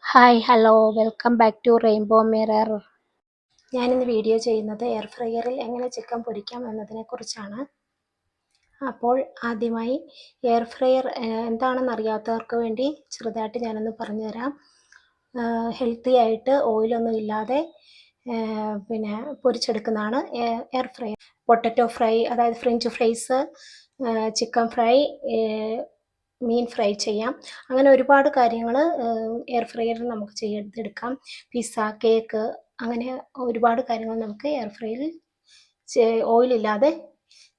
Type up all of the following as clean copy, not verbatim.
Hi hello welcome back to rainbow mirror. ഞാനിന്ന് video ചെയ്യുന്നത് air ഫ്രയറിൽ എങ്ങനെ ചിക്കൻ പൊരിക്കാം എന്നതിനെക്കുറിച്ചാണ്. അപ്പോൾ ആദ്യമായി എയർ ഫ്രയർ എന്താണെന്ന് അറിയാത്തവർക്ക് വേണ്ടി ചെറുതായിട്ട് ഞാനൊന്ന് പറഞ്ഞുതരാം. ഹെൽത്തി ആയിട്ട് ഓയിലൊന്നും ഇല്ലാതെ പിന്നെ പൊരിച്ചെടുക്കുന്നതാണ് എയർ ഫ്രയർ. പൊട്ടറ്റോ ഫ്രൈ, അതായത് ഫ്രഞ്ച് ഫ്രൈസ്, ചിക്കൻ ഫ്രൈ, മീൻ ഫ്രൈ ചെയ്യാം. അങ്ങനെ ഒരുപാട് കാര്യങ്ങൾ എയർ ഫ്രയറിൽ നമുക്ക് ചെയ്തെടുക്കാം. പിസ്സ, കേക്ക്, അങ്ങനെ ഒരുപാട് കാര്യങ്ങൾ നമുക്ക് എയർ ഫ്രയറിൽ ഓയിലില്ലാതെ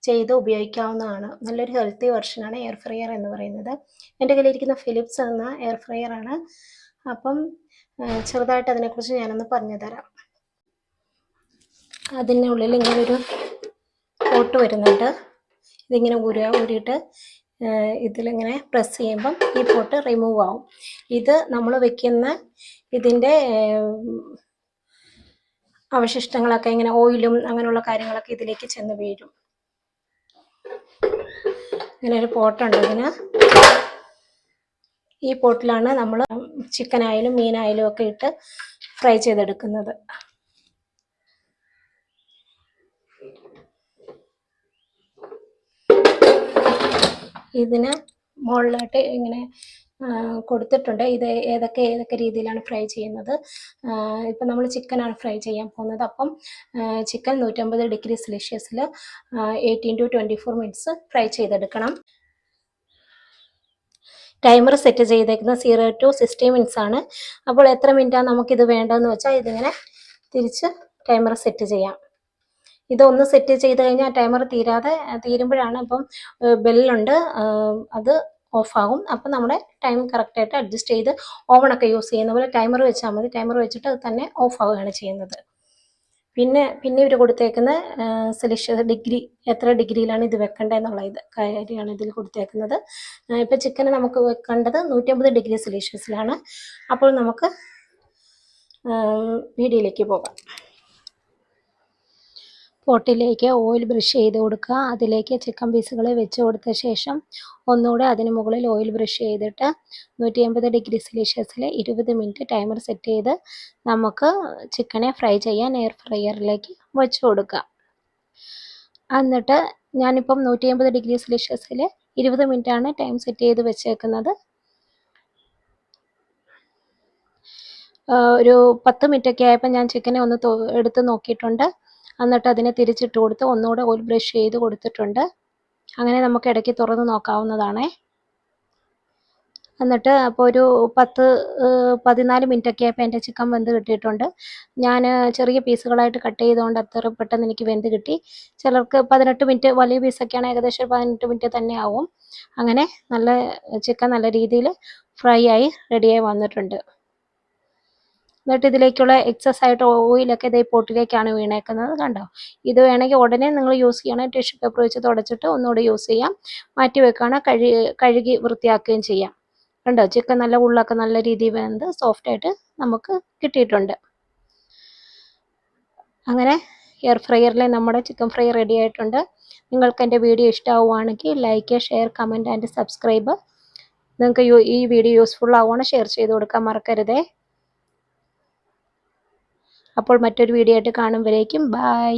ചെയ്ത് ഉപയോഗിക്കാവുന്നതാണ്. നല്ലൊരു ഹെൽത്തി വെർഷനാണ് എയർ ഫ്രയർ എന്ന് പറയുന്നത്. എൻ്റെ കയ്യിലിരിക്കുന്ന ഫിലിപ്സ് എന്ന എയർ ഫ്രയറാണ്. അപ്പം ചെറുതായിട്ട് അതിനെക്കുറിച്ച് ഞാനൊന്ന് പറഞ്ഞു തരാം. അതിനുള്ളിൽ ഇങ്ങനൊരു പോട്ട് വരുന്നുണ്ട്. ഇതിങ്ങനെ ഊരിയിട്ട് ഇതിലിങ്ങനെ പ്രസ് ചെയ്യുമ്പം ഈ പോട്ട് റിമൂവ് ആവും. ഇത് നമ്മൾ വെക്കുന്ന ഇതിൻ്റെ അവശിഷ്ടങ്ങളൊക്കെ ഇങ്ങനെ ഓയിലും അങ്ങനെയുള്ള കാര്യങ്ങളൊക്കെ ഇതിലേക്ക് ചെന്ന് വീഴും. ഇങ്ങനെ ഒരു പോട്ടുണ്ട് ഇതിന്. ഈ പോട്ടിലാണ് നമ്മൾ ചിക്കനായാലും മീനായാലും ഒക്കെ ഇട്ട് ഫ്രൈ ചെയ്തെടുക്കുന്നത്. ഇതിന് മുകളിലായിട്ട് ഇങ്ങനെ കൊടുത്തിട്ടുണ്ട്. ഇത് ഏതൊക്കെ രീതിയിലാണ് ഫ്രൈ ചെയ്യുന്നത്. ഇപ്പം നമ്മൾ ചിക്കനാണ് ഫ്രൈ ചെയ്യാൻ പോകുന്നത്. അപ്പം ചിക്കൻ 150 ഡിഗ്രി സെൽഷ്യസിൽ 18 to 24 മിനിറ്റ്സ് ഫ്രൈ ചെയ്തെടുക്കണം. ടൈമർ സെറ്റ് ചെയ്തേക്കുന്നത് 0 to 60 മിനിറ്റ്സ് ആണ്. അപ്പോൾ എത്ര മിനിറ്റാണ് നമുക്കിത് വേണ്ടതെന്ന് വെച്ചാൽ ഇതിങ്ങനെ തിരിച്ച് ടൈമർ സെറ്റ് ചെയ്യാം. ഇതൊന്ന് സെറ്റ് ചെയ്ത് കഴിഞ്ഞാൽ ടൈമർ തീരുമ്പോഴാണ് ഇപ്പം ബെല്ലുണ്ട്, അത് ഓഫാകും. അപ്പം നമ്മുടെ ടൈം കറക്റ്റായിട്ട് അഡ്ജസ്റ്റ് ചെയ്ത് ഓവണൊക്കെ യൂസ് ചെയ്യുന്ന പോലെ ടൈമർ വെച്ചാൽ മതി. ടൈമർ വെച്ചിട്ട് അത് തന്നെ ഓഫ് ആവുകയാണ് ചെയ്യുന്നത്. പിന്നെ ഇവർ കൊടുത്തേക്കുന്ന സെൽഷ്യസ് ഡിഗ്രി, എത്ര ഡിഗ്രിയിലാണ് ഇത് വെക്കേണ്ടത് എന്നുള്ള കാര്യമാണ് ഇതിൽ കൊടുത്തേക്കുന്നത്. ഇപ്പം ചിക്കൻ നമുക്ക് വെക്കേണ്ടത് 150 ഡിഗ്രി സെൽഷ്യസിലാണ്. അപ്പോൾ നമുക്ക് വീഡിയോയിലേക്ക് പോകാം. പോട്ടിലേക്ക് ഓയിൽ ബ്രഷ് ചെയ്ത് കൊടുക്കുക. അതിലേക്ക് ചിക്കൻ പീസുകൾ വെച്ച് കൊടുത്ത ശേഷം ഒന്നുകൂടെ അതിന് മുകളിൽ ഓയിൽ ബ്രഷ് ചെയ്തിട്ട് 180 ഡിഗ്രി സെൽഷ്യസിൽ 20 മിനിറ്റ് ടൈമർ സെറ്റ് ചെയ്ത് നമുക്ക് ചിക്കനെ ഫ്രൈ ചെയ്യാൻ എയർ ഫ്രയറിലേക്ക് വെച്ച് കൊടുക്കുക. എന്നിട്ട് ഞാനിപ്പം 180 ഡിഗ്രി സെൽഷ്യസിൽ 20 മിനിറ്റാണ് ടൈം സെറ്റ് ചെയ്ത് വെച്ചേക്കുന്നത്. ഒരു 10 മിനിറ്റൊക്കെ ആയപ്പോൾ ഞാൻ ചിക്കനെ ഒന്ന് എടുത്ത് നോക്കിയിട്ടുണ്ട്. എന്നിട്ട് അതിനെ തിരിച്ചിട്ട് കൊടുത്ത് ഒന്നുകൂടെ ഓയിൽ ബ്രഷ് ചെയ്ത് കൊടുത്തിട്ടുണ്ട്. അങ്ങനെ നമുക്ക് ഇടയ്ക്ക് തുറന്ന് നോക്കാവുന്നതാണേ. എന്നിട്ട് അപ്പോൾ ഒരു 14 മിനിറ്റൊക്കെ ആയപ്പോൾ എൻ്റെ ചിക്കൻ വെന്ത് കിട്ടിയിട്ടുണ്ട്. ഞാൻ ചെറിയ പീസുകളായിട്ട് കട്ട് ചെയ്തുകൊണ്ട് അത്ര പെട്ടെന്ന് എനിക്ക് വെന്ത് കിട്ടി. ചിലർക്ക് 18 മിനിറ്റ്, വലിയ പീസൊക്കെയാണ് ഏകദേശം 18 മിനിറ്റ് തന്നെ ആവും. അങ്ങനെ ചിക്കൻ നല്ല രീതിയിൽ ഫ്രൈ ആയി റെഡിയായി വന്നിട്ടുണ്ട്. എന്നിട്ട് ഇതിലേക്കുള്ള എക്സസ് ആയിട്ട് ഓയിലൊക്കെ ഇതേ പോട്ടിലേക്കാണ് വീണേക്കുന്നത്. കണ്ടോ? ഇത് വേണമെങ്കിൽ ഉടനെ നിങ്ങൾ യൂസ് ചെയ്യണമെങ്കിൽ ടിഷ്യൂ പേപ്പർ വെച്ച് തുടച്ചിട്ട് ഒന്നുകൂടി യൂസ് ചെയ്യാം. മാറ്റി വെക്കുകയാണ്, കഴുകി വൃത്തിയാക്കുകയും ചെയ്യാം. കണ്ടോ? ചിക്കൻ നല്ല ഉള്ളൊക്കെ നല്ല രീതിയിൽ വെന്ത് സോഫ്റ്റായിട്ട് നമുക്ക് കിട്ടിയിട്ടുണ്ട്. അങ്ങനെ എയർ ഫ്രയറിലെ നമ്മുടെ ചിക്കൻ ഫ്രൈ റെഡി ആയിട്ടുണ്ട്. നിങ്ങൾക്ക് എൻ്റെ വീഡിയോ ഇഷ്ടമാവുകയാണെങ്കിൽ like, share, comment and subscribe. നിങ്ങൾക്ക് ഈ വീഡിയോ യൂസ്ഫുൾ ആവുകയാണ് ഷെയർ ചെയ്ത് കൊടുക്കാൻ മറക്കരുതേ. അപ്പോൾ മറ്റൊരു വീഡിയോ ആയിട്ട് കാണുമ്പോഴേക്കും ബൈ.